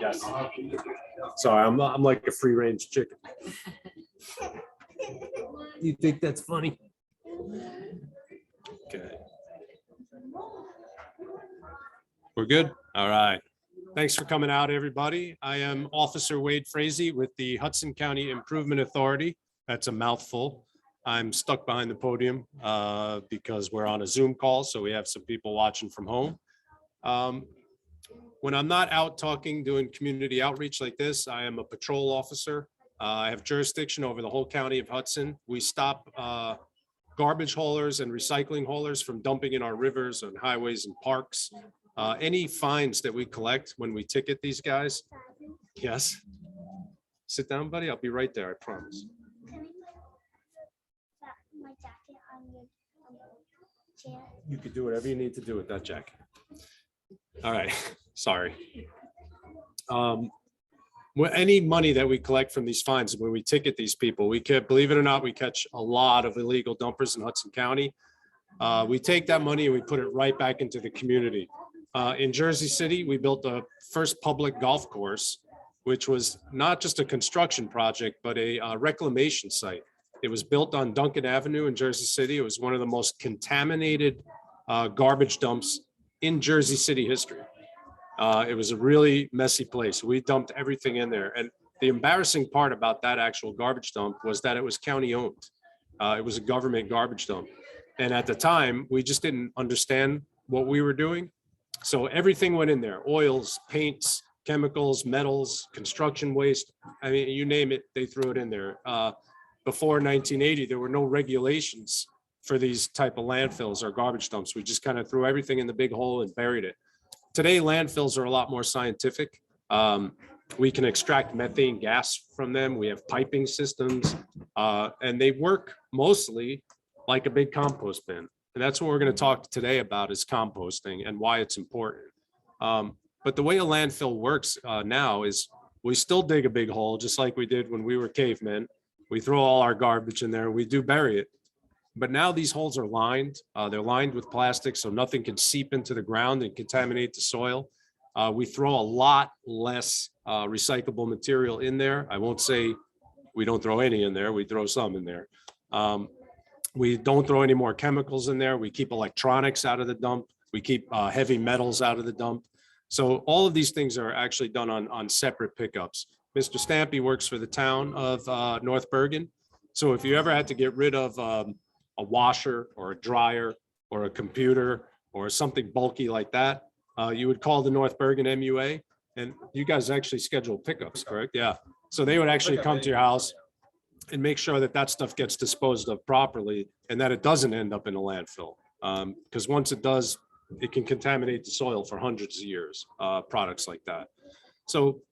Yes. Sorry, I'm like a free range chicken. You think that's funny? Okay. We're good? All right. Thanks for coming out, everybody. I am Officer Wade Frazee with the Hudson County Improvement Authority. That's a mouthful. I'm stuck behind the podium because we're on a Zoom call, so we have some people watching from home. When I'm not out talking, doing community outreach like this, I am a patrol officer. I have jurisdiction over the whole county of Hudson. We stop garbage haulers and recycling haulers from dumping in our rivers and highways and parks. Any fines that we collect when we ticket these guys. Yes. Sit down, buddy. I'll be right there. I promise. My jacket on your chair. You could do whatever you need to do with that jacket. All right. Sorry. Any money that we collect from these fines, when we ticket these people, we could, believe it or not, we catch a lot of illegal dumpers in Hudson County. We take that money and we put it right back into the community. In Jersey City, we built the first public golf course, which was not just a construction project, but a reclamation site. It was built on Duncan Avenue in Jersey City. It was one of the most contaminated garbage dumps in Jersey City history. It was a really messy place. We dumped everything in there. And the embarrassing part about that actual garbage dump was that it was county owned. It was a government garbage dump. And at the time, we just didn't understand what we were doing. So everything went in there: oils, paints, chemicals, metals, construction waste. I mean, you name it, they threw it in there. Before 1980, there were no regulations for these type of landfills or garbage dumps. We just kind of threw everything in the big hole and buried it. Today, landfills are a lot more scientific. We can extract methane gas from them. We have piping systems, and they work mostly like a big compost bin. And that's what we're going to talk today about, is composting and why it's important. But the way a landfill works now is we still dig a big hole, just like we did when we were cavemen. We throw all our garbage in there. We do bury it. But now these holes are lined. They're lined with plastic, so nothing can seep into the ground and contaminate the soil. We throw a lot less recyclable material in there. I won't say we don't throw any in there. We throw some in there. We don't throw any more chemicals in there. We keep electronics out of the dump. We keep heavy metals out of the dump. So all of these things are actually done on separate pickups. Mr. Stampy works for the town of North Bergen. So if you ever had to get rid of a washer or a dryer or a computer or something bulky like that, you would call the North Bergen MUA, and you guys actually schedule pickups, correct? Yeah. So they would actually come to your house and make sure that that stuff gets disposed of properly and that it doesn't end up in a landfill. Because once it does, it can contaminate the soil for hundreds of years, products like that. So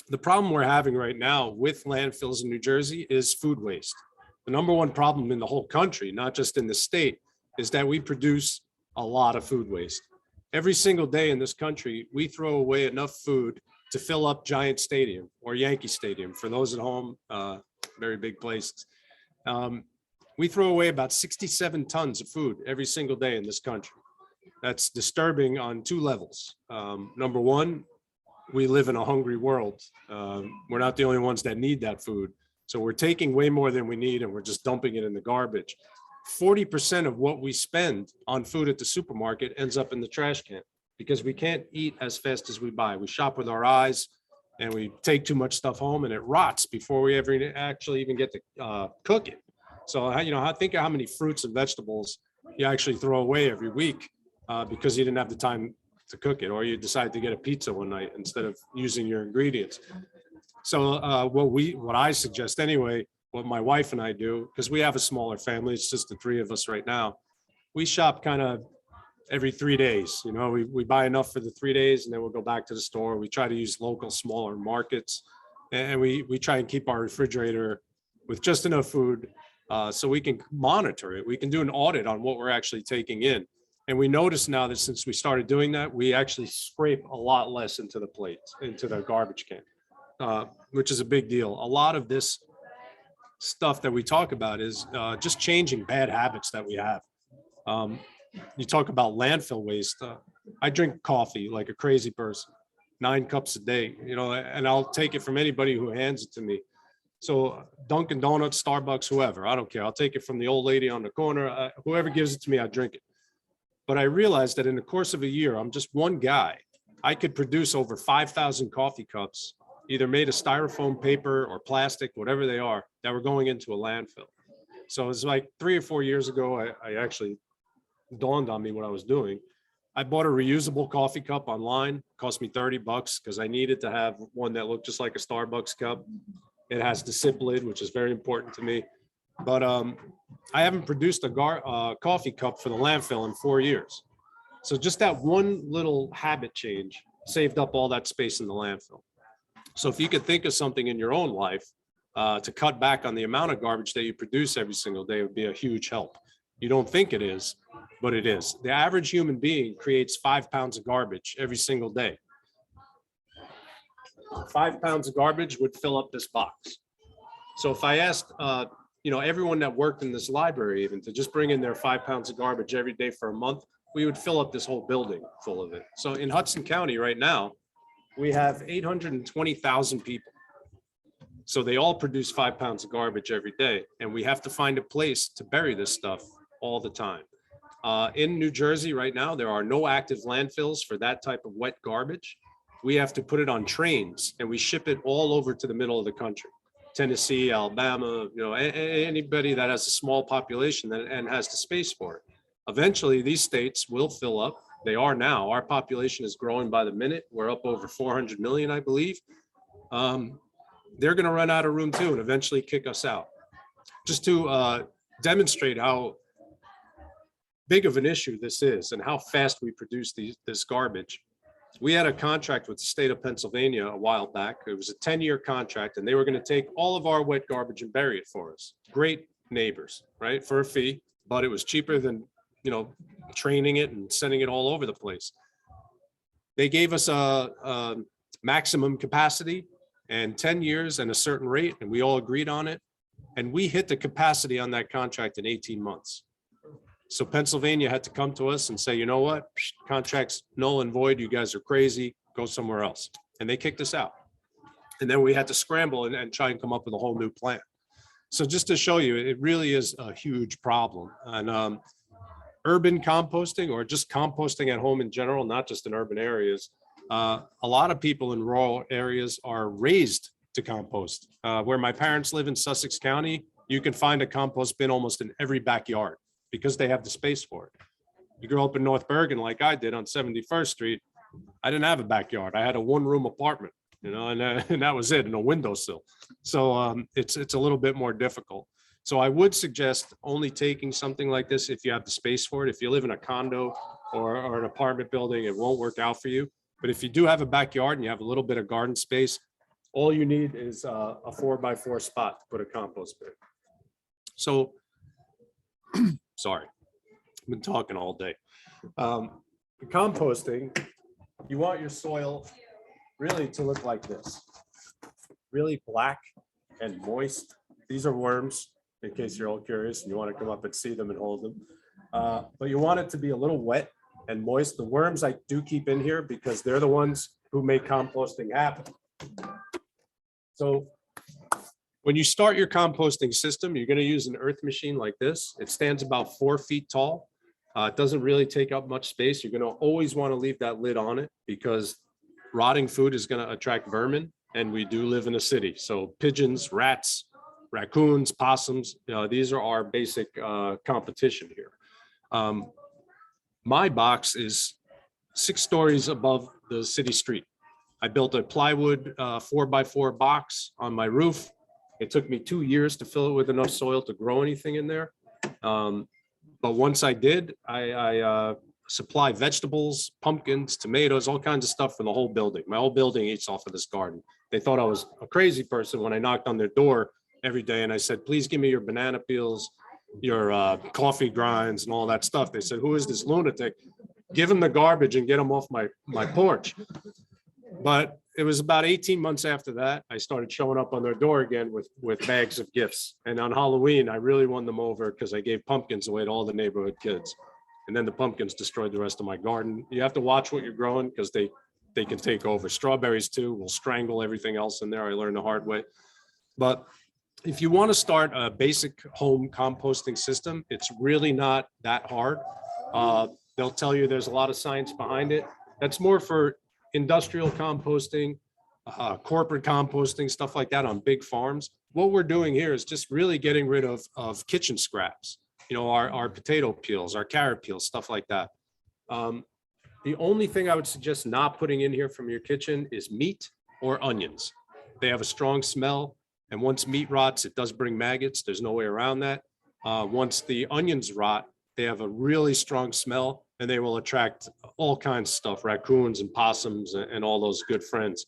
the problem we're having right now with landfills in New Jersey is food waste. The number one problem in the whole country, not just in the state, is that we produce a lot of food waste. Every single day in this country, we throw away enough food to fill up Giant Stadium or Yankee Stadium. For those at home, very big places. We throw away about 67 tons of food every single day in this country. That's disturbing on two levels. Number one, we live in a hungry world. We're not the only ones that need that food. So we're taking way more than we need and we're just dumping it in the garbage. 40% of what we spend on food at the supermarket ends up in the trash can because we can't eat as fast as we buy. We shop with our eyes and we take too much stuff home and it rots before we ever actually even get to cook it. So, I think of how many fruits and vegetables you actually throw away every week because you didn't have the time to cook it, or you decide to get a pizza one night instead of using your ingredients. So what I suggest anyway, what my wife and I do, because we have a smaller family, it's just the three of us right now, we shop kind of every 3 days. We buy enough for the 3 days and then we'll go back to the store. We try to use local, smaller markets, and we try and keep our refrigerator with just enough food so we can monitor it. We can do an audit on what we're actually taking in. And we notice now that since we started doing that, we actually scrape a lot less into the plates, into the garbage can, which is a big deal. A lot of this stuff that we talk about is just changing bad habits that we have. You talk about landfill waste. I drink coffee like a crazy person, 9 cups a day, you know, and I'll take it from anybody who hands it to me. So Dunkin' Donuts, Starbucks, whoever, I don't care. I'll take it from the old lady on the corner. Whoever gives it to me, I drink it. But I realized that in the course of a year, I'm just one guy. I could produce over 5,000 coffee cups, either made of styrofoam, paper, or plastic, whatever they are, that were going into a landfill. So it's like 3 or 4 years ago, I actually dawned on me what I was doing. I bought a reusable coffee cup online, cost me $30 because I needed to have one that looked just like a Starbucks cup. It has the sip lid, which is very important to me. But I haven't produced a coffee cup for the landfill in 4 years. So just that one little habit change saved up all that space in the landfill. So if you could think of something in your own life to cut back on the amount of garbage that you produce every single day, would be a huge help. You don't think it is, but it is. The average human being creates 5 pounds of garbage every single day. 5 pounds of garbage would fill up this box. So if I asked, everyone that worked in this library even to just bring in their 5 pounds of garbage every day for a month, we would fill up this whole building full of it. So in Hudson County right now, we have 820,000 people. So they all produce 5 pounds of garbage every day, and we have to find a place to bury this stuff all the time. In New Jersey right now, there are no active landfills for that type of wet garbage. We have to put it on trains and we ship it all over to the middle of the country. Tennessee, Alabama, anybody that has a small population and has the space for it. Eventually, these states will fill up. They are now. Our population is growing by the minute. We're up over 400 million, I believe. They're going to run out of room too and eventually kick us out. Just to demonstrate how big of an issue this is and how fast we produce this garbage. We had a contract with the state of Pennsylvania a while back. It was a 10-year contract, and they were going to take all of our wet garbage and bury it for us. Great neighbors, right? For a fee, but it was cheaper than, training it and sending it all over the place. They gave us a maximum capacity and 10 years and a certain rate, and we all agreed on it. And we hit the capacity on that contract in 18 months. So Pennsylvania had to come to us and say, you know what, contract's null and void. You guys are crazy. Go somewhere else. And they kicked us out. And then we had to scramble and try and come up with a whole new plan. So just to show you, it really is a huge problem. And urban composting, or just composting at home in general, not just in urban areas, a lot of people in rural areas are raised to compost. Where my parents live in Sussex County, you can find a compost bin almost in every backyard, because they have the space for it. You grow up in North Bergen like I did on 71st Street. I didn't have a backyard. I had a 1-room apartment, and that was it, and a windowsill. So it's a little bit more difficult. So I would suggest only taking something like this if you have the space for it. If you live in a condo or an apartment building, it won't work out for you. But if you do have a backyard and you have a little bit of garden space, all you need is a 4x4 spot to put a compost bin. So sorry, I've been talking all day. The composting, you want your soil really to look like this, really black and moist. These are worms, in case you're all curious and you want to come up and see them and hold them. But you want it to be a little wet and moist. The worms I do keep in here because they're the ones who make composting happen. So when you start your composting system, you're going to use an earth machine like this. It stands about 4 feet tall. It doesn't really take up much space. You're going to always want to leave that lid on it because rotting food is going to attract vermin, and we do live in a city. So pigeons, rats, raccoons, possums, these are our basic competition here. My box is 6 stories above the city street. I built a plywood 4x4 box on my roof. It took me 2 years to fill it with enough soil to grow anything in there. But once I did, I supply vegetables, pumpkins, tomatoes, all kinds of stuff for the whole building. My whole building eats off of this garden. They thought I was a crazy person when I knocked on their door every day and I said, please give me your banana peels, your coffee grinds and all that stuff. They said, who is this lunatic? Give him the garbage and get him off my porch. But it was about 18 months after that, I started showing up on their door again with bags of gifts. And on Halloween, I really won them over because I gave pumpkins away to all the neighborhood kids. And then the pumpkins destroyed the rest of my garden. You have to watch what you're growing because they can take over. Strawberries too will strangle everything else in there. I learned the hard way. But if you want to start a basic home composting system, it's really not that hard. They'll tell you there's a lot of science behind it. That's more for industrial composting, corporate composting, stuff like that on big farms. What we're doing here is just really getting rid of kitchen scraps, you know, our potato peels, our carrot peels, stuff like that. The only thing I would suggest not putting in here from your kitchen is meat or onions. They have a strong smell. And once meat rots, it does bring maggots. There's no way around that. Once the onions rot, they have a really strong smell and they will attract all kinds of stuff, raccoons and possums and all those good friends.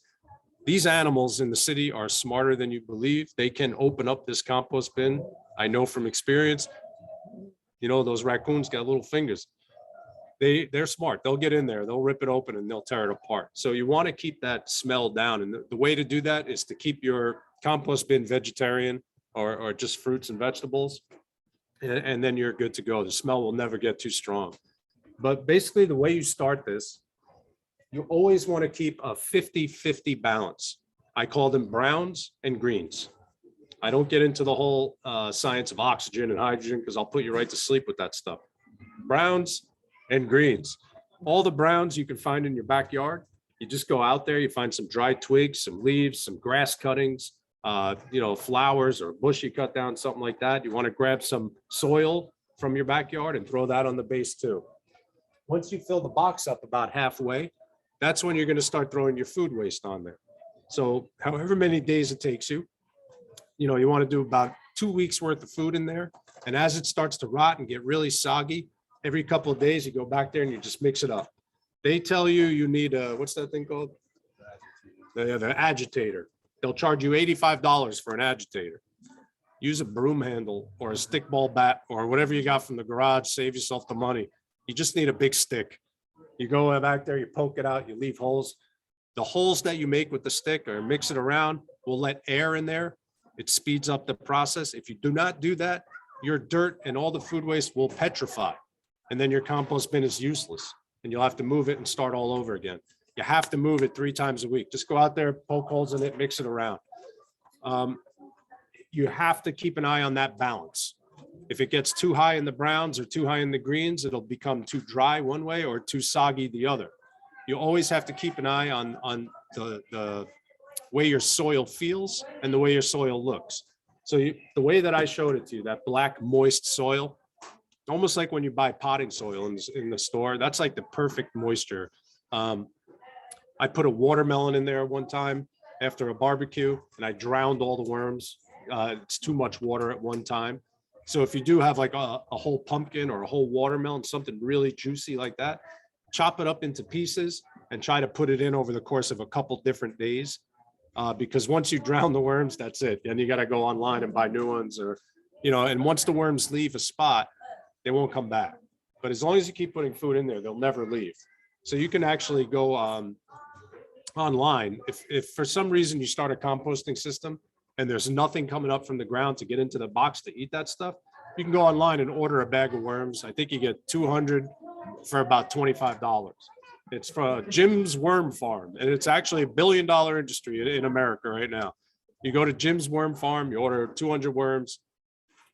These animals in the city are smarter than you believe. They can open up this compost bin. I know from experience, you know, those raccoons got little fingers. They're smart. They'll get in there, they'll rip it open and they'll tear it apart. So you want to keep that smell down. And the way to do that is to keep your compost bin vegetarian or just fruits and vegetables. And then you're good to go. The smell will never get too strong. But basically the way you start this, you always want to keep a 50-50 balance. I call them browns and greens. I don't get into the whole science of oxygen and hydrogen because I'll put you right to sleep with that stuff. Browns and greens. All the browns you can find in your backyard. You just go out there, you find some dry twigs, some leaves, some grass cuttings, you know, flowers or bush you cut down, something like that. You want to grab some soil from your backyard and throw that on the base too. Once you fill the box up about halfway, that's when you're going to start throwing your food waste on there. So however many days it takes you, you know, you want to do about 2 weeks worth of food in there. And as it starts to rot and get really soggy, every couple of days you go back there and you just mix it up. They tell you you need a, what's that thing called? The agitator. They'll charge you $85 for an agitator. Use a broom handle or a stickball bat or whatever you got from the garage, save yourself the money. You just need a big stick. You go back there, you poke it out, you leave holes. The holes that you make with the stick or mix it around will let air in there. It speeds up the process. If you do not do that, your dirt and all the food waste will petrify. And then your compost bin is useless and you'll have to move it and start all over again. You have to move it 3 times a week. Just go out there, poke holes in it, mix it around. You have to keep an eye on that balance. If it gets too high in the browns or too high in the greens, it'll become too dry one way or too soggy the other. You always have to keep an eye on the way your soil feels and the way your soil looks. So the way that I showed it to you, that black moist soil, almost like when you buy potting soil in the store, that's like the perfect moisture. I put a watermelon in there one time after a barbecue and I drowned all the worms. It's too much water at one time. So if you do have like a whole pumpkin or a whole watermelon, something really juicy like that, chop it up into pieces and try to put it in over the course of a couple different days. Because once you drown the worms, that's it. And you got to go online and buy new ones or, you know, and once the worms leave a spot, they won't come back. But as long as you keep putting food in there, they'll never leave. So you can actually go online. If for some reason you start a composting system and there's nothing coming up from the ground to get into the box to eat that stuff, you can go online and order a bag of worms. I think you get 200 for about $25. It's from Jim's Worm Farm, and it's actually $1 billion industry in America right now. You go to Jim's Worm Farm, you order 200 worms.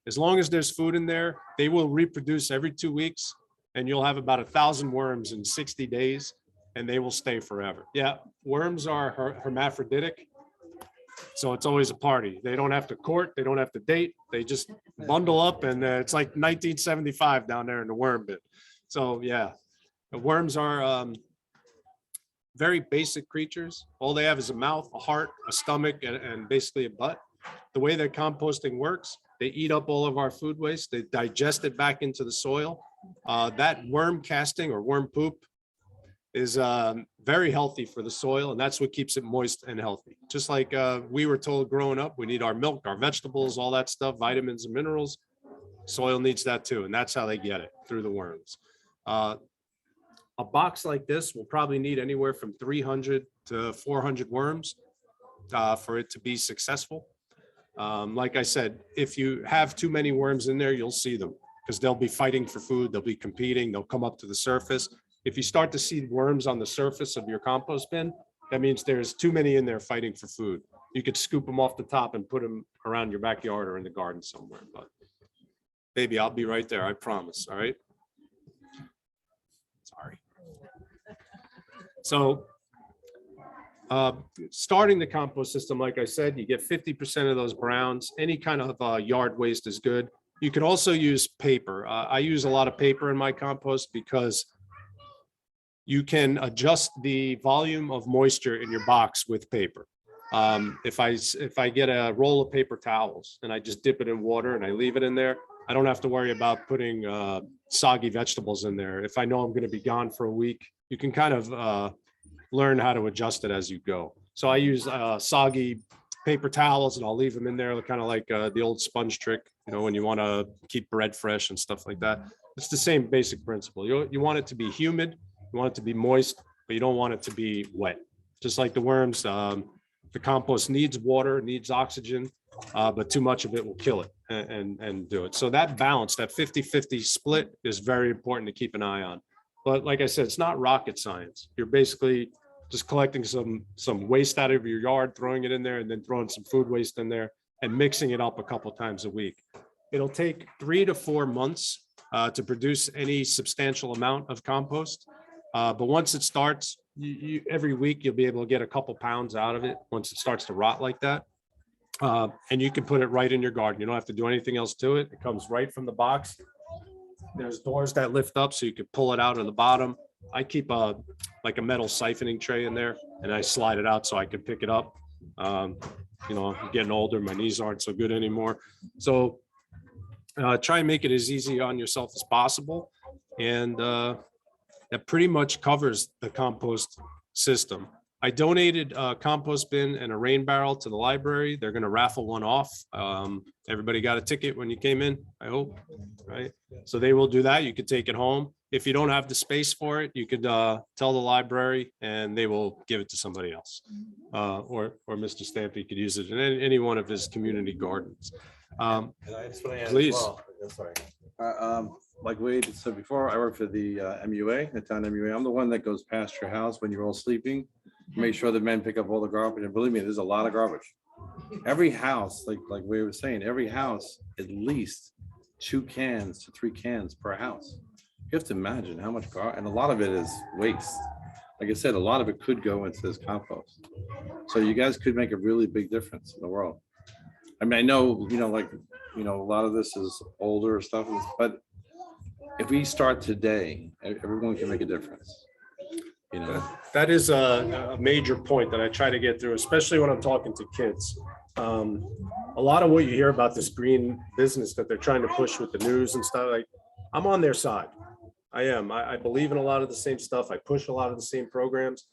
As long as there's food in there, they will reproduce every 2 weeks, and you'll have about 1,000 worms in 60 days, and they will stay forever. Yeah, worms are hermaphroditic, so it's always a party. They don't have to court, they don't have to date, they just bundle up, and it's like 1975 down there in the worm bin. So yeah, the worms are very basic creatures. All they have is a mouth, a heart, a stomach, and basically a butt. The way that composting works, they eat up all of our food waste, they digest it back into the soil. That worm casting or worm poop is very healthy for the soil, and that's what keeps it moist and healthy. Just like we were told growing up, we need our milk, our vegetables, all that stuff, vitamins and minerals. Soil needs that too, and that's how they get it, through the worms. A box like this will probably need anywhere from 300 to 400 worms for it to be successful. Like I said, if you have too many worms in there, you'll see them because they'll be fighting for food, they'll be competing, they'll come up to the surface. If you start to see worms on the surface of your compost bin, that means there's too many in there fighting for food. You could scoop them off the top and put them around your backyard or in the garden somewhere, but baby, I'll be right there, I promise, all right? Sorry. So starting the compost system, like I said, you get 50% of those browns. Any kind of yard waste is good. You can also use paper. I use a lot of paper in my compost because you can adjust the volume of moisture in your box with paper. If I get a roll of paper towels and I just dip it in water and I leave it in there, I don't have to worry about putting soggy vegetables in there. If I know I'm going to be gone for a week, you can kind of learn how to adjust it as you go. So I use soggy paper towels and I'll leave them in there, kind of like the old sponge trick, you know, when you want to keep bread fresh and stuff like that. It's the same basic principle. You want it to be humid, you want it to be moist, but you don't want it to be wet. Just like the worms, the compost needs water, needs oxygen, but too much of it will kill it and do it. So that balance, that 50-50 split is very important to keep an eye on. But like I said, it's not rocket science. You're basically just collecting some waste out of your yard, throwing it in there, and then throwing some food waste in there and mixing it up a couple times a week. It'll take 3 to 4 months to produce any substantial amount of compost. But once it starts, every week you'll be able to get a couple pounds out of it once it starts to rot like that. And you can put it right in your garden. You don't have to do anything else to it. It comes right from the box. There's doors that lift up so you can pull it out of the bottom. I keep like a metal siphoning tray in there and I slide it out so I can pick it up. You know, I'm getting older, my knees aren't so good anymore. So try and make it as easy on yourself as possible. And that pretty much covers the compost system. I donated a compost bin and a rain barrel to the library. They're going to raffle one off. Everybody got a ticket when you came in, I hope, right? So they will do that. You could take it home. If you don't have the space for it, you could tell the library and they will give it to somebody else. Or Mr. Stampy could use it in any one of his community gardens. And I just want to add as Please. well, sorry. Like Wade said before, I work for the MUA, the town MUA. I'm the one that goes past your house when you're all sleeping. Make sure the men pick up all the garbage. And believe me, there's a lot of garbage. Every house, like Wade was saying, every house, at least 2 cans to 3 cans per house. You have to imagine how much garbage, and a lot of it is waste. Like I said, a lot of it could go into this compost. So you guys could make a really big difference in the world. I mean, I know, a lot of this is older stuff, but if we start today, everyone can make a difference. You know, that is a major point that I try to get through, especially when I'm talking to kids. A lot of what you hear about this green business that they're trying to push with the news and stuff, like, I'm on their side. I am. I believe in a lot of the same stuff. I push a lot of the same programs.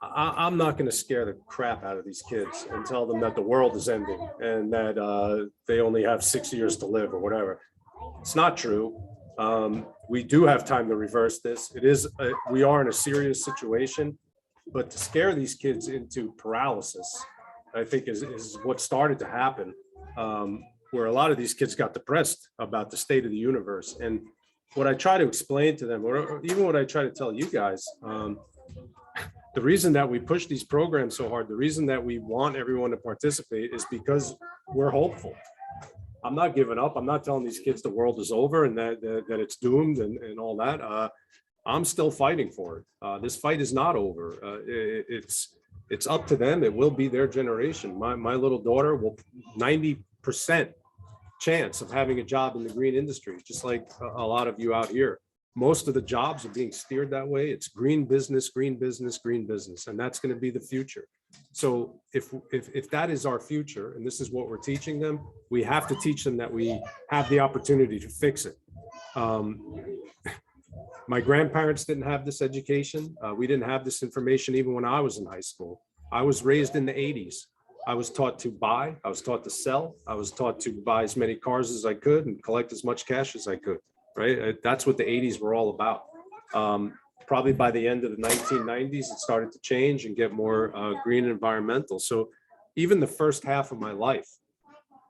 I'm not going to scare the crap out of these kids and tell them that the world is ending and that they only have 6 years to live or whatever. It's not true. We do have time to reverse this. We are in a serious situation, but to scare these kids into paralysis, I think is what started to happen, where a lot of these kids got depressed about the state of the universe. And what I try to explain to them, or even what I try to tell you guys, the reason that we push these programs so hard, the reason that we want everyone to participate is because we're hopeful. I'm not giving up. I'm not telling these kids the world is over and that it's doomed and all that. I'm still fighting for it. This fight is not over. It's up to them. It will be their generation. My little daughter will 90% chance of having a job in the green industry, just like a lot of you out here. Most of the jobs are being steered that way. It's green business, green business, green business, and that's going to be the future. So if that is our future, and this is what we're teaching them, we have to teach them that we have the opportunity to fix it. My grandparents didn't have this education. We didn't have this information even when I was in high school. I was raised in the 80s. I was taught to buy, I was taught to sell, I was taught to buy as many cars as I could and collect as much cash as I could, right? That's what the 80s were all about. Probably by the end of the 1990s, it started to change and get more green and environmental. So even the first half of my life,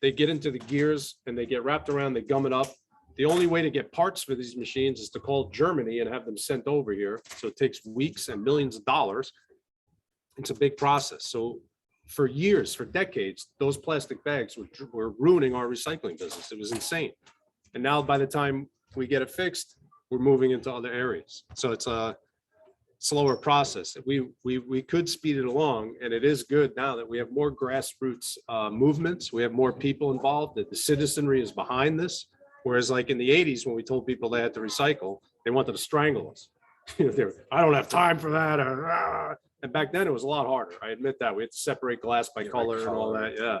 they get into the gears and they get wrapped around, they gum it up. The only way to get parts for these machines is to call Germany and have them sent over here. So it takes weeks and millions of dollars. It's a big process. So for years, for decades, those plastic bags were ruining our recycling business. It was insane. And now by the time we get it fixed, we're moving into other areas. So it's a slower process. We could speed it along, and it is good now that we have more grassroots movements. We have more people involved, that the citizenry is behind this. Whereas like in the 80s, when we told people they had to recycle, they wanted to strangle us. I don't have time for that. And back then it was a lot harder. I admit that. We had to separate glass by color and all that. Yeah.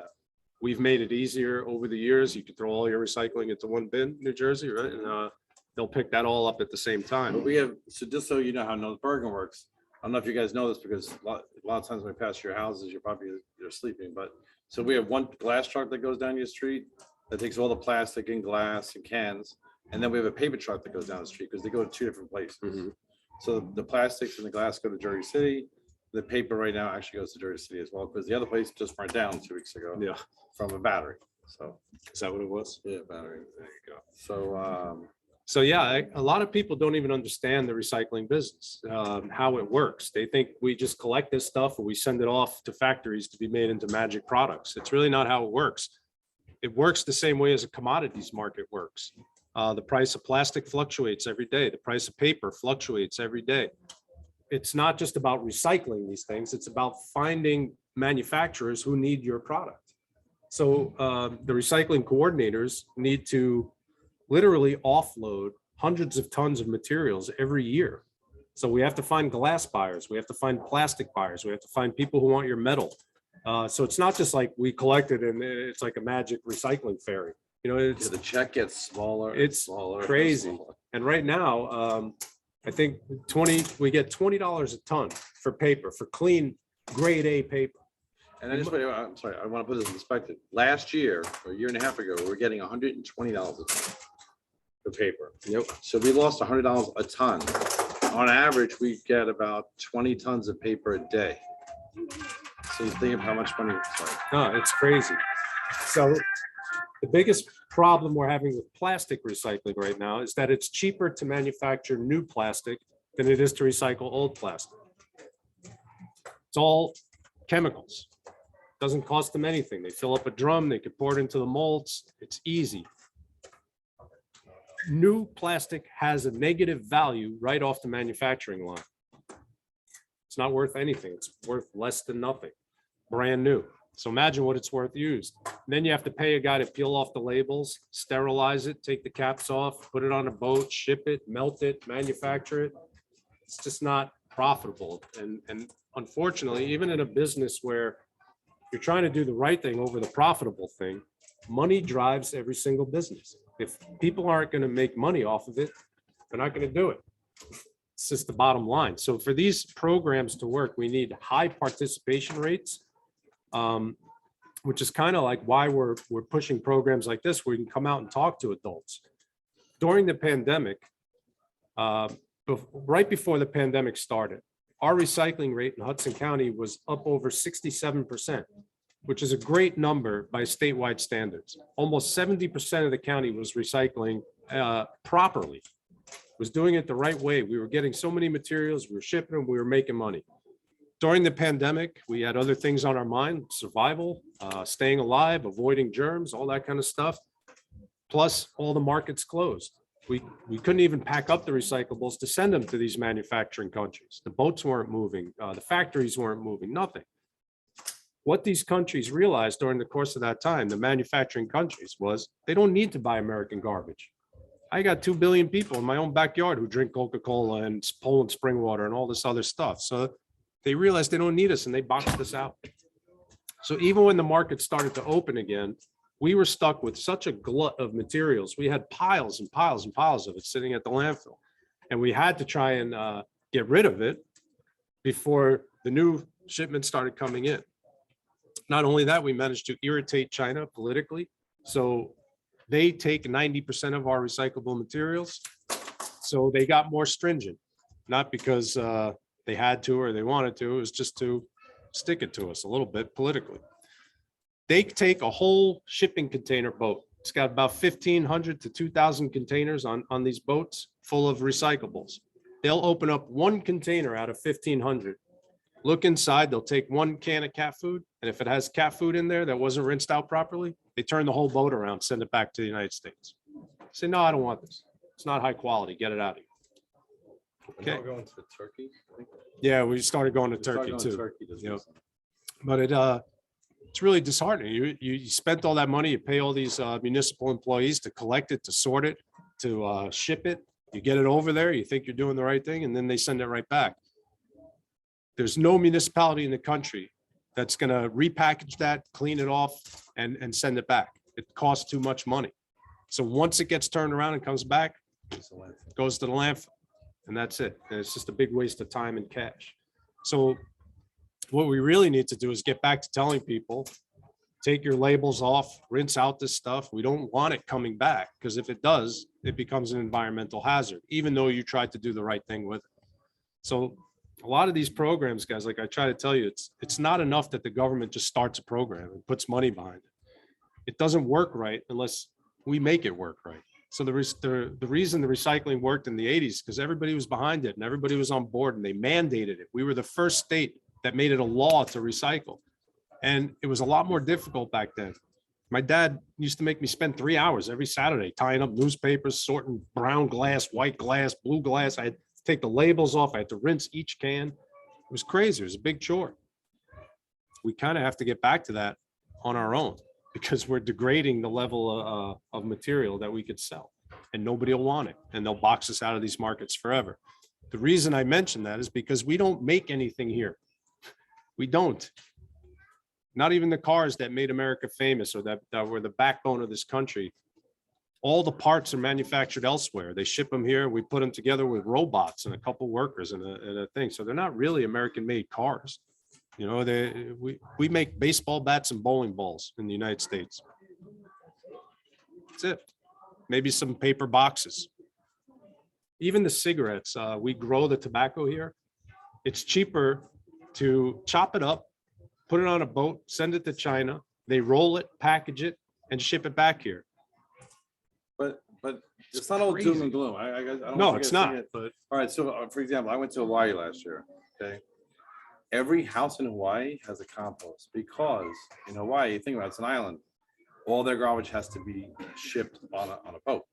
We've made it easier over the years. You can throw all your recycling into one bin, New Jersey, right? And they'll pick that all up at the same But time. we have, so just so you know how North Bergen works, I don't know if you guys know this because a lot of times when we pass your houses, you're sleeping, but so we have one glass truck that goes down your street that takes all the plastic and glass and cans. And then we have a paper truck that goes down the street because they go to two different places. Mhm. So the plastics and the glass go to Jersey City. The paper right now actually goes to Jersey City as well, because the other place just burnt down 2 weeks ago Yeah. from a battery. So, Is that what it was? yeah, battery. There you go. So, So yeah, a lot of people don't even understand the recycling business, how it works. They think we just collect this stuff and we send it off to factories to be made into magic products. It's really not how it works. It works the same way as a commodities market works. The price of plastic fluctuates every day. The price of paper fluctuates every day. It's not just about recycling these things. It's about finding manufacturers who need your product. So the recycling coordinators need to literally offload hundreds of tons of materials every year. So we have to find glass buyers. We have to find plastic buyers. We have to find people who want your metal. So it's not just like we collect it and it's like a magic recycling fairy. You know, yeah, it's, the check gets smaller. and It's smaller and crazy. smaller. and right now, I think we get $20 a ton for paper, for clean grade A paper. And I just, I'm sorry, I want to put this in perspective. Last year, or a year and a half ago, we were getting $120 a ton for paper. Yep. So we lost $100 a ton. On average, we get about 20 tons of paper a day. So you think of how much money, sorry. No, it's crazy. So the biggest problem we're having with plastic recycling right now is that it's cheaper to manufacture new plastic than it is to recycle old plastic. It's all chemicals. Doesn't cost them anything. They fill up a drum, they could pour it into the molds. It's easy. New plastic has a negative value right off the manufacturing line. It's not worth anything. It's worth less than nothing. Brand new. So imagine what it's worth used. And then you have to pay a guy to peel off the labels, sterilize it, take the caps off, put it on a boat, ship it, melt it, manufacture it. It's just not profitable. And unfortunately, even in a business where you're trying to do the right thing over the profitable thing, money drives every single business. If people aren't going to make money off of it, they're not going to do it. It's just the bottom line. So for these programs to work, we need high participation rates, which is kind of like why we're pushing programs like this, where you can come out and talk to adults. During the pandemic, right before the pandemic started, our recycling rate in Hudson County was up over 67%, which is a great number by statewide standards. Almost 70% of the county was recycling properly, was doing it the right way. We were getting so many materials, we were shipping them, we were making money. During the pandemic, we had other things on our mind: survival, staying alive, avoiding germs, all that kind of stuff. Plus, all the markets closed. We couldn't even pack up the recyclables to send them to these manufacturing countries. The boats weren't moving, the factories weren't moving, nothing. What these countries realized during the course of that time, the manufacturing countries, was they don't need to buy American garbage. I got 2 billion people in my own backyard who drink Coca-Cola and Poland spring water and all this other stuff. So they realized they don't need us and they boxed us out. So even when the market started to open again, we were stuck with such a glut of materials. We had piles and piles and piles of it sitting at the landfill. And we had to try and get rid of it before the new shipments started coming in. Not only that, we managed to irritate China politically. So they take 90% of our recyclable materials. So they got more stringent, not because they had to or they wanted to, it was just to stick it to us a little bit politically. They take a whole shipping container boat. It's got about 1,500 to 2,000 containers on these boats full of recyclables. They'll open up one container out of 1,500. Look inside, they'll take one can of cat food, and if it has cat food in there that wasn't rinsed out properly, they turn the whole boat around, send it back to the United States. Say, no, I don't want this. It's not high quality. Get it out of here. And now Okay. we're going to Turkey. I think. Yeah, we started going to We started Turkey going to too. Turkey this Yep. weekend. But it's really disheartening. You spent all that money, you pay all these municipal employees to collect it, to sort it, to ship it. You get it over there, you think you're doing the right thing, and then they send it right back. There's no municipality in the country that's gonna repackage that, clean it off, and send it back. It costs too much money. So once it gets turned around and comes back, It's a landfill. it goes to the landfill, and that's it. And it's just a big waste of time and cash. So what we really need to do is get back to telling people, take your labels off, rinse out this stuff. We don't want it coming back, because if it does, it becomes an environmental hazard, even though you tried to do the right thing with it. So a lot of these programs, guys, like I try to tell you, it's not enough that the government just starts a program and puts money behind it. It doesn't work right unless we make it work right. So the reason the recycling worked in the 80s, because everybody was behind it and everybody was on board and they mandated it. We were the first state that made it a law to recycle. And it was a lot more difficult back then. My dad used to make me spend 3 hours every Saturday tying up newspapers, sorting brown glass, white glass, blue glass. I had to take the labels off. I had to rinse each can. It was crazy. It was a big chore. We kind of have to get back to that on our own, because we're degrading the level of material that we could sell, and nobody will want it, and they'll box us out of these markets forever. The reason I mention that is because we don't make anything here. We don't. Not even the cars that made America famous, or that were the backbone of this country. All the parts are manufactured elsewhere. They ship them here. We put them together with robots and a couple workers and a thing. So they're not really American-made cars. You know, we make baseball bats and bowling balls in the United States. That's it. Maybe some paper boxes. Even the cigarettes, we grow the tobacco here. It's cheaper to chop it up, put it on a boat, send it to China. They roll it, package it, and ship it back here. But it's not all doom and gloom. I don't No, want you it's guys to not, get- but All right, so for example, I went to Hawaii last year, okay? Every house in Hawaii has a compost, because in Hawaii, think about it, it's an island. All their garbage has to be shipped on a boat.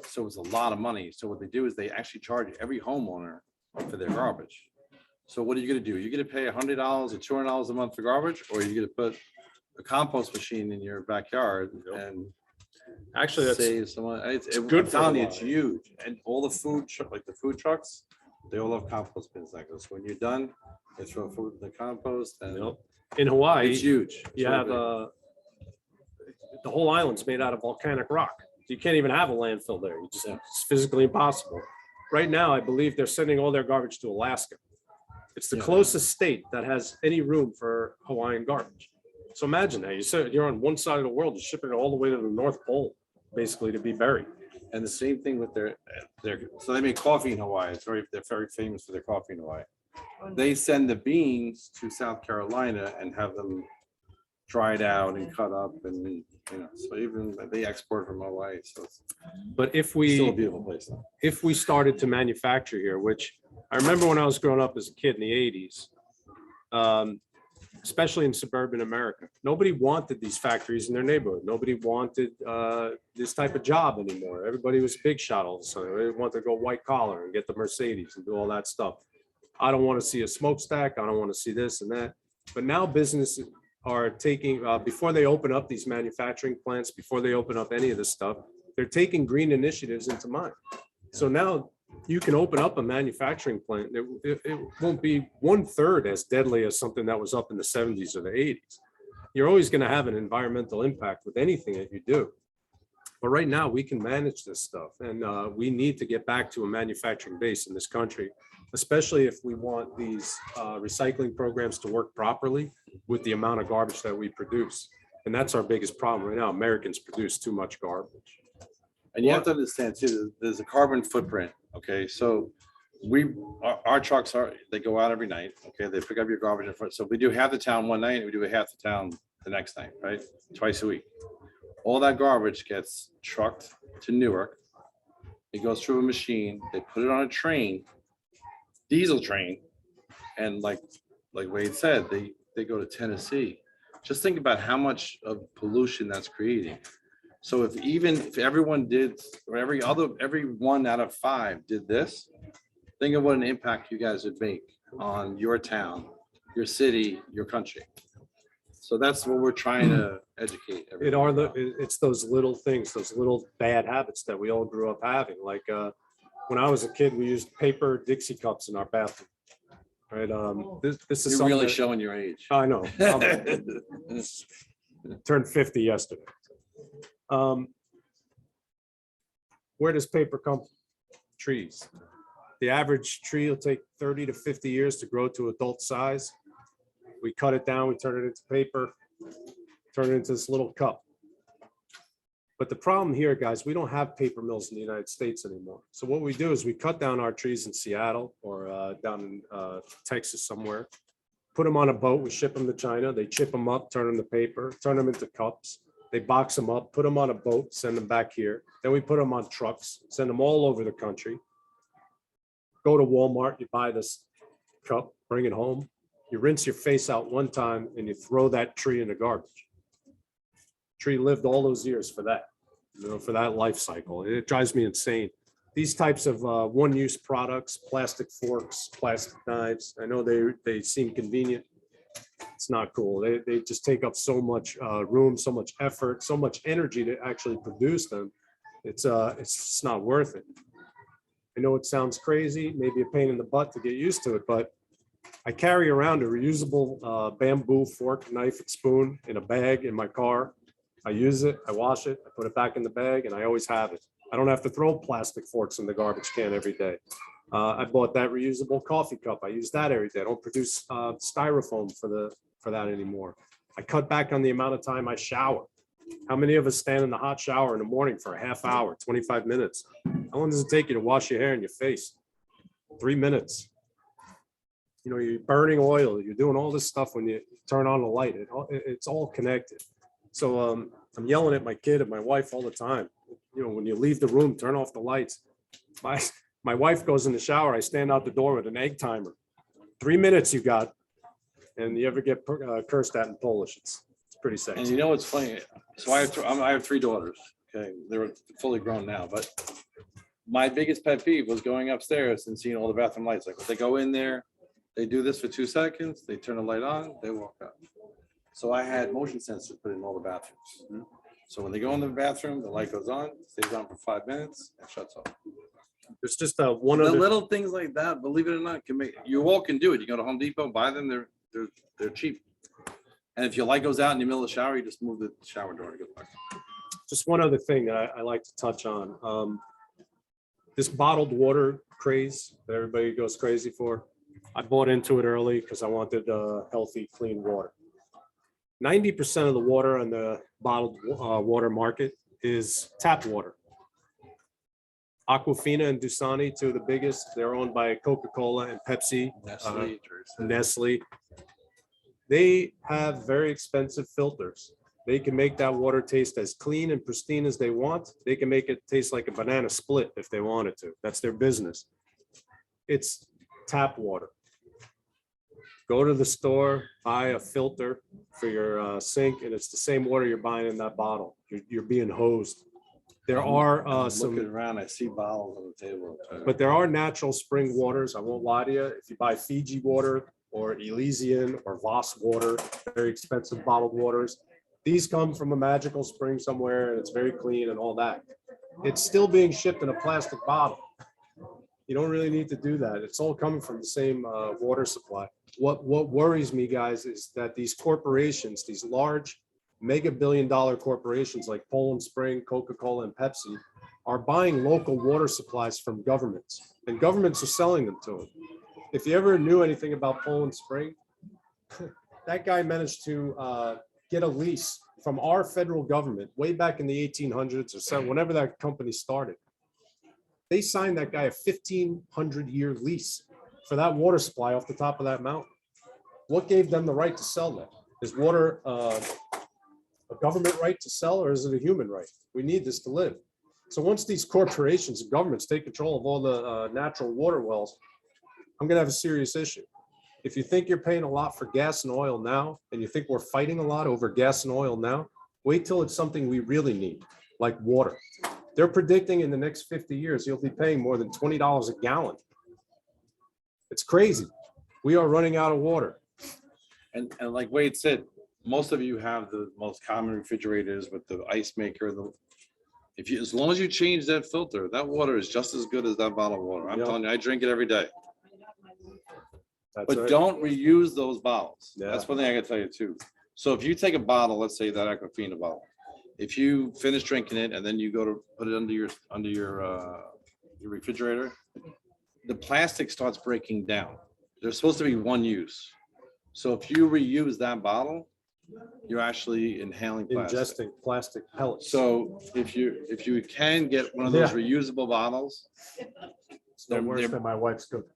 So it's a lot of money. So what they do is they actually charge every homeowner for their garbage. So what are you gonna do? You're gonna pay $100 or $200 a month for garbage, or you're gonna put a compost machine in your backyard and actually that's save someone. good I'm for telling you, Hawaii. it's huge. And all the food, like the food trucks, they all have compost bins like this. When you're done, they throw food in the compost, and Yep. In Hawaii, it's huge. you So have big. the whole island's made out of volcanic rock. You can't even have a landfill there. You just, it's physically impossible. Right now, I believe they're sending all their garbage to Alaska. It's the Yeah. closest state that has any room for Hawaiian garbage. So imagine that. You said you're on one side of the world, you're shipping it all the way to the North Pole, basically, to be buried. And the same thing with their, so they make coffee in Hawaii. They're very famous for their coffee in Hawaii. They send the beans to South Carolina and have them dried out and cut up, and, so even they export from Hawaii, so it's But if still a we, beautiful place though. if we started to manufacture here, which I remember when I was growing up as a kid in the 80s, especially in suburban America, nobody wanted these factories in their neighborhood. Nobody wanted this type of job anymore. Everybody was big shot all of a sudden. They wanted to go white collar and get the Mercedes and do all that stuff. I don't want to see a smokestack. I don't want to see this and that. But now businesses are taking, before they open up these manufacturing plants, before they open up any of this stuff, they're taking green initiatives into mind. So now you can open up a manufacturing plant. It won't be 1/3 as deadly as something that was up in the 70s or the 80s. You're always going to have an environmental impact with anything that you do. But right now we can manage this stuff, and we need to get back to a manufacturing base in this country, especially if we want these recycling programs to work properly with the amount of garbage that we produce. And that's our biggest problem right now. Americans produce too much garbage. And you have to understand too, there's a carbon footprint, okay? So our trucks they go out every night, okay? They pick up your garbage in front. So if we do half the town one night, we do half the town the next night, right? Twice a week. All that garbage gets trucked to Newark. It goes through a machine. They put it on a train, diesel train. And like Wade said, they go to Tennessee. Just think about how much of pollution that's creating. So if everyone did, or every 1 out of 5 did this, think of what an impact you guys would make on your town, your city, your country. So that's what we're trying to educate everyone. It's those little things, those little bad habits that we all grew up having. Like when I was a kid, we used paper Dixie cups in our bathroom. Right. This is You're something really that- showing your age. I know. Turned 50 yesterday. Where does paper come from? Trees. The average tree will take 30 to 50 years to grow to adult size. We cut it down, we turn it into paper, turn it into this little cup. But the problem here, guys, we don't have paper mills in the United States anymore. So what we do is we cut down our trees in Seattle or down in Texas somewhere, put them on a boat, we ship them to China, they chip them up, turn them to paper, turn them into cups. They box them up, put them on a boat, send them back here. Then we put them on trucks, send them all over the country. Go to Walmart, you buy this cup, bring it home. You rinse your face out one time and you throw that tree in the garbage. Tree lived all those years for that, for that life cycle. It drives me insane. These types of one-use products, plastic forks, plastic knives, I know they seem convenient. It's not cool. They just take up so much room, so much effort, so much energy to actually produce them. It's just not worth it. I know it sounds crazy, maybe a pain in the butt to get used to it, but I carry around a reusable bamboo fork, knife, and spoon in a bag in my car. I use it, I wash it, I put it back in the bag, and I always have it. I don't have to throw plastic forks in the garbage can every day. I bought that reusable coffee cup. I use that every day. I don't produce styrofoam for that anymore. I cut back on the amount of time I shower. How many of us stand in the hot shower in the morning for a half hour, 25 minutes? How long does it take you to wash your hair and your face? 3 minutes. You know, you're burning oil, you're doing all this stuff when you turn on the light. It's all connected. So I'm yelling at my kid and my wife all the time. You know, when you leave the room, turn off the lights. My wife goes in the shower, I stand out the door with an egg timer. 3 minutes you got. And you ever get cursed at in Polish, it's pretty sexy. And you know what's funny? So I have 3 daughters. Okay, they're fully grown now, but my biggest pet peeve was going upstairs and seeing all the bathroom lights. Like they go in there, they do this for 2 seconds, they turn the light on, they walk out. So I had motion sensors put in all the bathrooms. So when they go in the bathroom, the light goes on, stays on for 5 minutes, and shuts off. There's just one The other. little things like that, believe it or not, can make you all can do it. You go to Home Depot, buy them. They're cheap. And if your light goes out in the middle of the shower, you just move the shower door and go back. Just one other thing that I like to touch on. This bottled water craze that everybody goes crazy for. I bought into it early because I wanted healthy, clean water. 90% of the water on the bottled water market is tap water. Aquafina and Dasani, 2 of the biggest. They're owned by Coca-Cola and Pepsi, Nestle. They have very expensive filters. They can make that water taste as clean and pristine as they want. They can make it taste like a banana split if they wanted to. That's their business. It's tap water. Go to the store, buy a filter for your sink, and it's the same water you're buying in that bottle. You're being hosed. There are Looking around, I see bottles on the table. but there are natural spring waters. I won't lie to you. If you buy Fiji water or Elysian or Voss water, very expensive bottled waters, these come from a magical spring somewhere and it's very clean and all that. It's still being shipped in a plastic bottle. You don't really need to do that. It's all coming from the same water supply. What worries me, guys, is that these corporations, these large mega billion-dollar corporations like Poland Spring, Coca-Cola, and Pepsi are buying local water supplies from governments, and governments are selling them to them. If you ever knew anything about Poland Spring, that guy managed to get a lease from our federal government way back in the 1800s or so, whenever that company started. They signed that guy a 1,500-year lease for that water supply off the top of that mountain. What gave them the right to sell that? Is water a government right to sell or is it a human right? We need this to live. So once these corporations and governments take control of all the natural water wells, I'm gonna have a serious issue. If you think you're paying a lot for gas and oil now, and you think we're fighting a lot over gas and oil now, wait till it's something we really need, like water. They're predicting in the next 50 years, you'll be paying more than $20 a gallon. It's crazy. We are running out of water. And like Wade said, most of you have the most common refrigerators with the ice maker. If you, as long as you change that filter, that water is just as good as that bottled water. I'm Yep. telling you, I drink it every day. That's But right. don't reuse those bottles. Yeah. That's one thing I gotta tell you too. So if you take a bottle, let's say that Aquafina bottle, if you finish drinking it and then you go to put it under your refrigerator, the plastic starts breaking down. There's supposed to be one use. So if you reuse that bottle, you're actually inhaling plastic. Ingesting plastic pellets. So if you can get one of those Yeah. reusable bottles, It's no they're- worse they're- than my wife's cooking.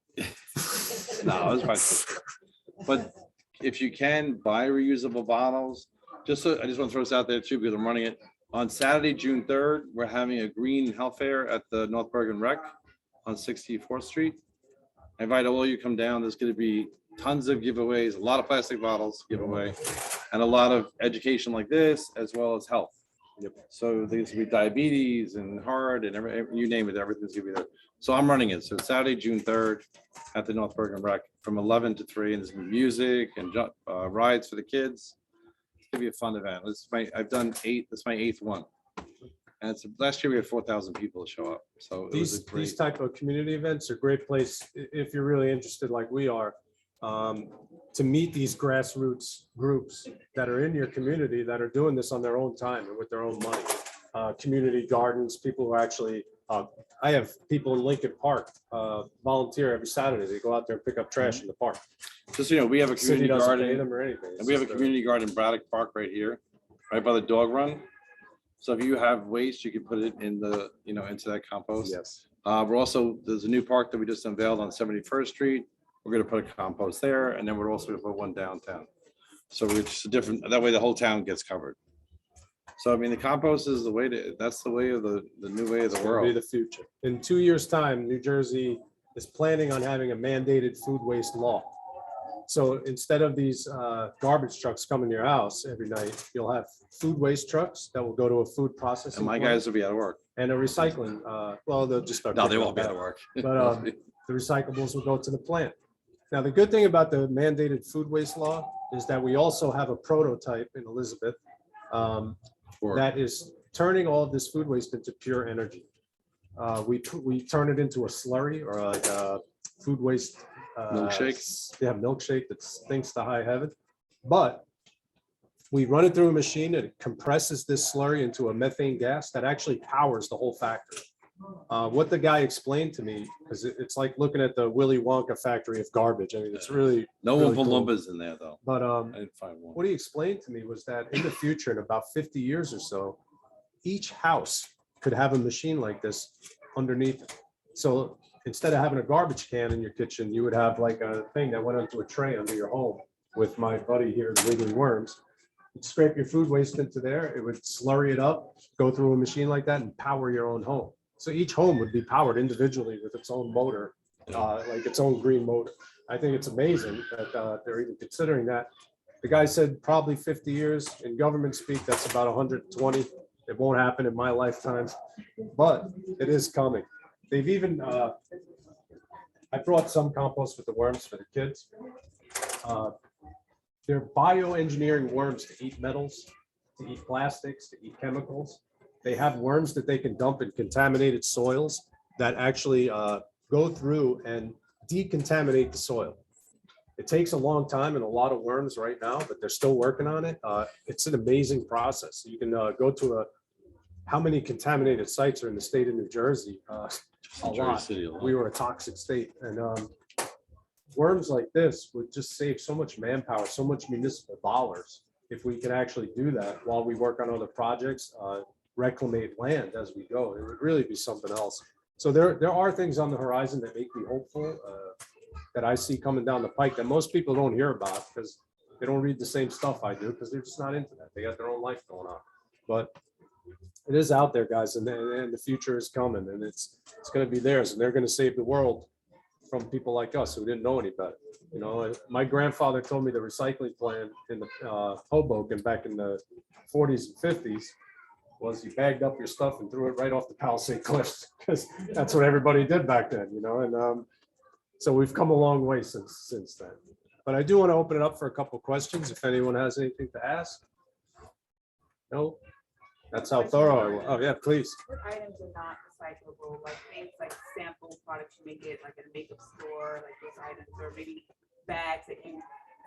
no, it's fine. But if you can buy reusable bottles, I just want to throw this out there too, because I'm running it. On Saturday, June 3rd, we're having a green health fair at the North Bergen Rec on 64th Street. I invite all you come down. There's going to be tons of giveaways, a lot of plastic bottles giveaway, and a lot of education like this, as well as health. Yep. So there's gonna be diabetes and heart and you name it, everything's gonna be there. So I'm running it. So it's Saturday, June 3rd at the North Bergen Rec from 11 to 3, and there's gonna be music and rides for the kids. It's gonna be a fun event. I've done 8, this is my 8th one. And last year we had 4,000 people show up. So it was a These great, type of community events are a great place if you're really interested like we are, to meet these grassroots groups that are in your community that are doing this on their own time and with their own money. Community gardens, people who actually, I have people in Lincoln Park volunteer every Saturday. They go out there and pick up trash in the park. just, so you know, we have a City community doesn't pay garden. them or anything. And we have a It's just, community garden in Braddock Park right here, right by the dog run. So if you have waste, you can put it in the, into that compost. Yes. We're also, there's a new park that we just unveiled on 71st Street. We're gonna put a compost there, and then we're also gonna put one downtown. So we're just that way the whole town gets covered. So I mean, the compost is that's the way of the new way of the Will be world. the future. In 2 years' time, New Jersey is planning on having a mandated food waste law. So instead of these garbage trucks coming to your house every night, you'll have food waste trucks that will go to a food processing. And my plant guys will be out of work. And a recycling, well, they'll just start. No, they picking won't up be out that. of work. But the recyclables will go to the plant. Now, the good thing about the mandated food waste law is that we also have a prototype in Elizabeth that is turning all of this food waste into pure energy. We turn it into a slurry or like a food waste. Milkshake? Yeah, milkshake that stinks to high heaven. But we run it through a machine and it compresses this slurry into a methane gas that actually powers the whole factory. What the guy explained to me, because it's like looking at the Willy Wonka factory of garbage. I mean, it's really, No really Oompa cool. Loompas in there though. but I didn't find one. what he explained to me was that in the future, in about 50 years or so, each house could have a machine like this underneath it. So instead of having a garbage can in your kitchen, you would have like a thing that went onto a tray under your home with my buddy here, the Wiggly Worms. You'd scrape your food waste into there, it would slurry it up, go through a machine like that and power your own home. So each home would be powered individually with its own motor, like its own green motor. I think it's amazing that they're even considering that. The guy said probably 50 years. In government speak, that's about 120. It won't happen in my lifetime, but it is coming. They've even, I brought some compost with the worms for the kids. They're bioengineering worms to eat metals, to eat plastics, to eat chemicals. They have worms that they can dump in contaminated soils that actually go through and decontaminate the soil. It takes a long time and a lot of worms right now, but they're still working on it. It's an amazing process. You can go to how many contaminated sites are in the state of New Jersey? A Jersey lot. City alone. We were a toxic state, and worms like this would just save so much manpower, so much municipal dollars if we could actually do that while we work on other projects, reclaim land as we go. It would really be something else. So there are things on the horizon that make me hopeful, that I see coming down the pike that most people don't hear about because They don't read the same stuff I do because they're just not into that. They got their own life going on. But it is out there, guys, and the future is coming, and it's going to be theirs, and they're going to save the world from people like us who didn't know any better. You know, and my grandfather told me the recycling plan in the Hoboken back in the 40s and 50s was you bagged up your stuff and threw it right off the Palisade Cliffs, because that's what everybody did back then, you know, and so we've come a long way since then. But I do want to open it up for a couple of questions if anyone has anything to ask. No, that's how thorough I was. Oh, yeah, please. What items are not recyclable, like things like sample products you may get like at a makeup store, like those items, or maybe bags that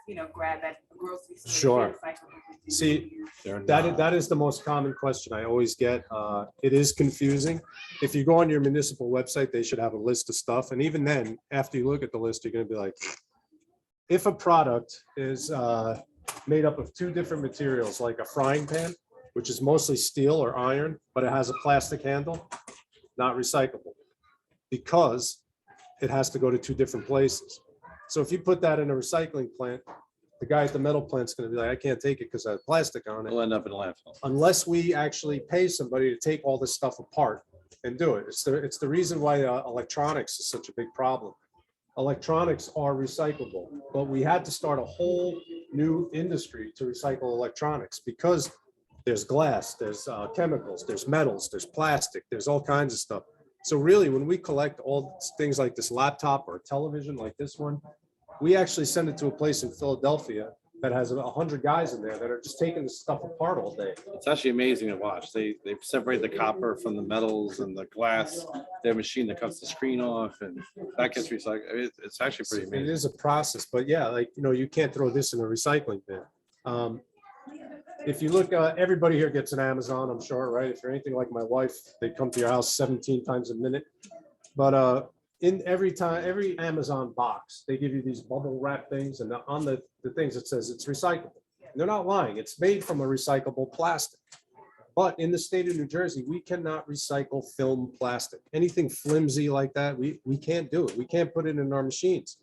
you know, grab at a grocery store. Sure. Recyclable. See, They're that not. is the most common question I always get. It is confusing. If you go on your municipal website, they should have a list of stuff. And even then, after you look at the list, you're gonna be like, if a product is made up of two different materials, like a frying pan, which is mostly steel or iron, but it has a plastic handle, not recyclable, because it has to go to two different places. So if you put that in a recycling plant, the guy at the metal plant's gonna be like, I can't take it because I have plastic on it. It'll end up in a landfill. Unless we actually pay somebody to take all this stuff apart and do it. It's the reason why electronics is such a big problem. Electronics are recyclable, but we had to start a whole new industry to recycle electronics because there's glass, there's chemicals, there's metals, there's plastic, there's all kinds of stuff. So really, when we collect all things like this laptop or television like this one, we actually send it to a place in Philadelphia that has 100 guys in there that are just taking this stuff apart all day. It's actually amazing to watch. They separate the copper from the metals and the glass. They have a machine that cuts the screen off, and that gets recycled. It's actually pretty It amazing. is a process, but yeah, like, you know, you can't throw this in a recycling bin. If you look, everybody here gets an Amazon, I'm sure, right? If you're anything like my wife, they come to your house 17 times a minute. But in every Amazon box, they give you these bubble wrap things, and on the things it says it's recyclable. And they're not lying. It's made from a recyclable plastic. But in the state of New Jersey, we cannot recycle film plastic. Anything flimsy like that, we can't do it. We can't put it in our machines.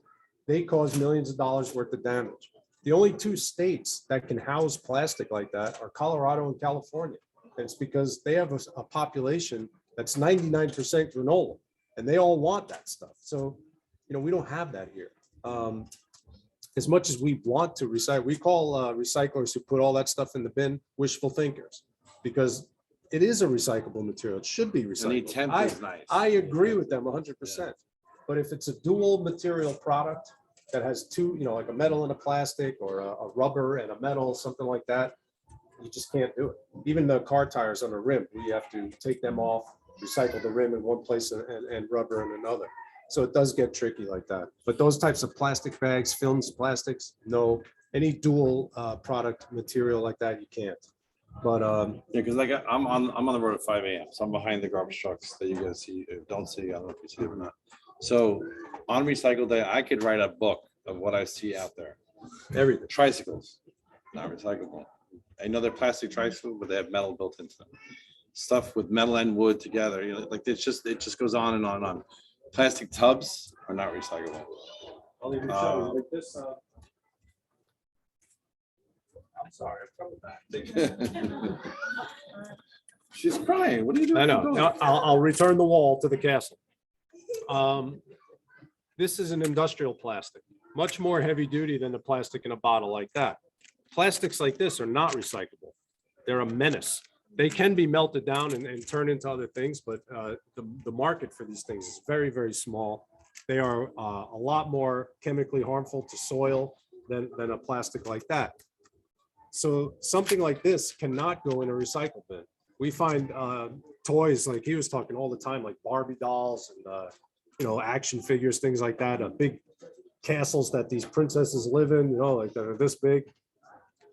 They cause millions of dollars worth of damage. The only two states that can house plastic like that are Colorado and California. And it's because they have a population that's 99% granola, and they all want that stuff. So, you know, we don't have that here. As much as we want to recycle, we call recyclers who put all that stuff in the bin wishful thinkers, because it is a recyclable material. It should be And the recyclable. intent is nice. I agree with them 100%. But if it's a dual material product that has two, you know, like a metal and a plastic, or a rubber and a metal, something like that, you just can't do it. Even the car tires on a rim, we have to take them off, recycle the rim in one place and rubber in another. So it does get tricky like that. But those types of plastic bags, films, plastics, no. Any dual product material like that, you can't. But Yeah, because like I'm on the road at 5 a.m. So I'm behind the garbage trucks that you guys see, don't see. I don't know if you see them or not. So on recycle day, I could write a book of what I see out there. everything. Tricycles, not recyclable. I know they're plastic tricycles, but they have metal built into them. Stuff with metal and wood together, you know, like it just goes on and on and on. Plastic tubs are not recyclable. I'll even show you like this. I'm sorry, I'm coming back. She's crying. What are you doing? I know. I'll return the wall to the castle. This is an industrial plastic, much more heavy duty than the plastic in a bottle like that. Plastics like this are not recyclable. They're a menace. They can be melted down and turned into other things, but the market for these things is very, very small. They are a lot more chemically harmful to soil than a plastic like that. So something like this cannot go in a recycle bin. We find toys, like he was talking all the time, like Barbie dolls and you know, action figures, things like that, big castles that these princesses live in, you know, like that are this big.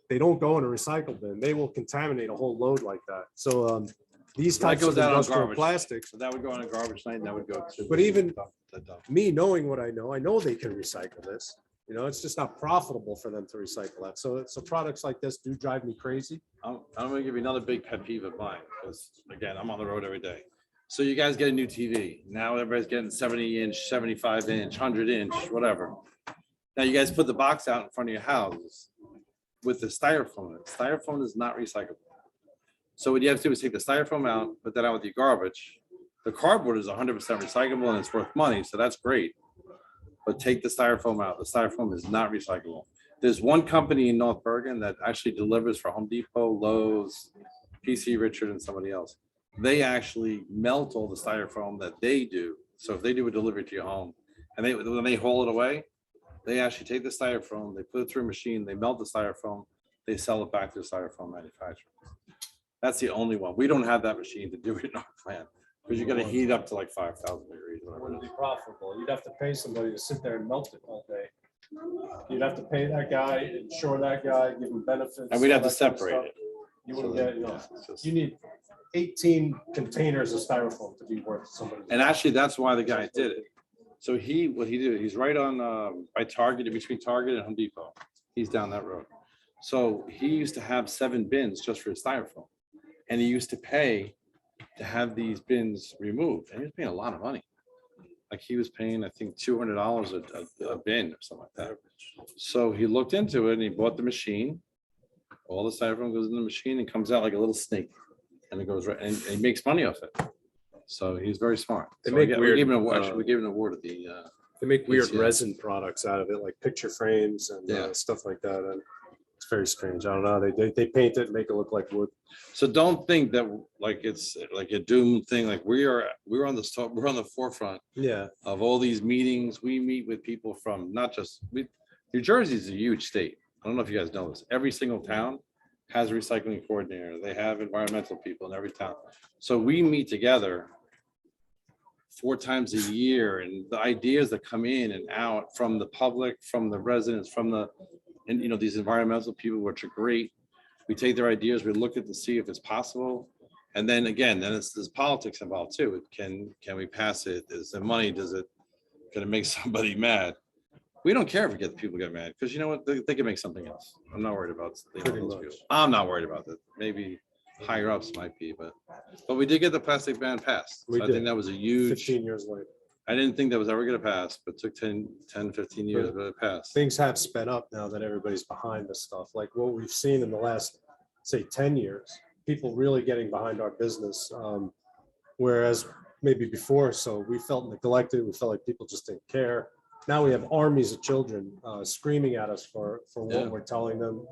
They don't go in a recycle bin. They will contaminate a whole load like that. So these That types goes of out on industrial garbage. plastics, So that would go on a garbage night and that would go to. But even- the dump. me knowing what I know they can recycle this. You know, it's just not profitable for them to recycle that. So products like this do drive me crazy. I'm gonna give you another big pet peeve of mine, because again, I'm on the road every day. So you guys get a new TV. Now everybody's getting 70-inch, 75-inch, 100-inch, whatever. Now you guys put the box out in front of your houses. with the styrofoam is not recyclable. So what you have to do is take the styrofoam out, put that out with your garbage. The cardboard is 100% recyclable and it's worth money, so that's great. But take the styrofoam out. The styrofoam is not recyclable. There's one company in North Bergen that actually delivers for Home Depot, Lowe's, PC Richard, and somebody else. They actually melt all the styrofoam that they do. So if they do a delivery to your home, and when they haul it away, they actually take the styrofoam, they put it through a machine, they melt the styrofoam, they sell it back to the styrofoam manufacturer. That's the only one. We don't have that machine to do it in our plant, because you're gonna heat up to like 5,000 degrees. It whatever it wouldn't is. be profitable. You'd have to pay somebody to sit there and melt it all day. You'd have to pay that guy, insure that guy, give him benefits. And we'd have all to that kind of separate stuff. it. You So wouldn't that- get, you know, yeah, it's just- you need 18 containers of styrofoam to be worth somebody. And actually, that's why the guy did it. So what he did, he's right on, by Target, between Target and Home Depot. He's down that road. So he used to have 7 bins just for his styrofoam. And he used to pay to have these bins removed, and he was paying a lot of money. Like he was paying, I think, $200 a bin or something like that. So he looked into it and he bought the machine. All the styrofoam goes in the machine and comes out like a little snake. And it goes right, and he makes money off it. So he's very smart. They So make we weird, gave him an award, uh, actually, we gave him an award at the, They make weird Yeah. resin products out of it, like picture frames and Yeah. stuff like that. And it's very strange. I don't know. They paint it and make it look like wood. so don't think that like it's like a doom thing. Like we're on the start, we're on the forefront Yeah. of all these meetings. We meet with people from not just, New Jersey is a huge state. I don't know if you guys know this. Every single town has a recycling coordinator. They have environmental people in every town. So we meet together 4 times a year, and the ideas that come in and out from the public, from the residents, and you know, these environmental people, which are great. We take their ideas, we look at to see if it's possible. And then again, there's politics involved too. Can we pass it? Is the money, can it make somebody mad? We don't care if we get people get mad, because you know what, they can make something else. I'm not worried about. Pretty those much. people. I'm not worried about that. Maybe higher ups might be, but we did get the plastic ban passed. We So I did. think that was a huge, 15 years later. I didn't think that was ever gonna pass, but took 10, 15 years, but it passed. Things have sped up now that everybody's behind this stuff. Like what we've seen in the last, say, 10 years, people really getting behind our business. Whereas maybe before, so we felt neglected. We felt like people just didn't care. Now we have armies of children screaming at us for Yeah. what we're telling them.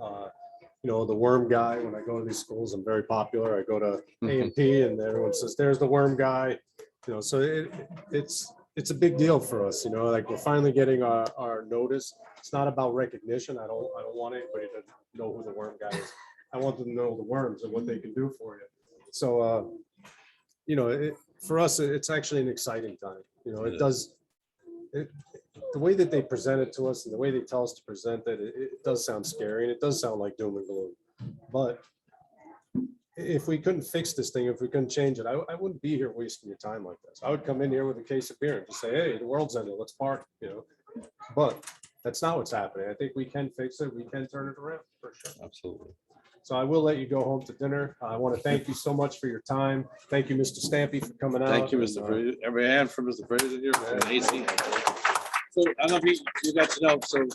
You know, the worm guy, when I go to these schools, I'm very popular. I go to A&P and everyone says, there's the worm guy. You know, so it's a big deal for us, you know, like we're finally getting our notice. It's not about recognition. I don't want anybody to know who the worm guy is. I want them to know the worms and what they can do for you. So, you know, for us, it's actually an exciting time. You know, the way that they present it to us and the way they tell us to present it, it does sound scary and it does sound like doom and gloom. But if we couldn't fix this thing, if we couldn't change it, I wouldn't be here wasting your time like this. I would come in here with a case of beer and just say, hey, the world's ended, let's party, you know. But that's not what's happening. I think we can fix it. We can turn it around for sure. Absolutely. So I will let you go home to dinner. I want to thank you so much for your time. Thank you, Mr. Stampy, for coming out. Thank you, Mr. And, Fraser. Every hand for Mr. Fraser here from Yeah. AC. So I don't know if you got to know, so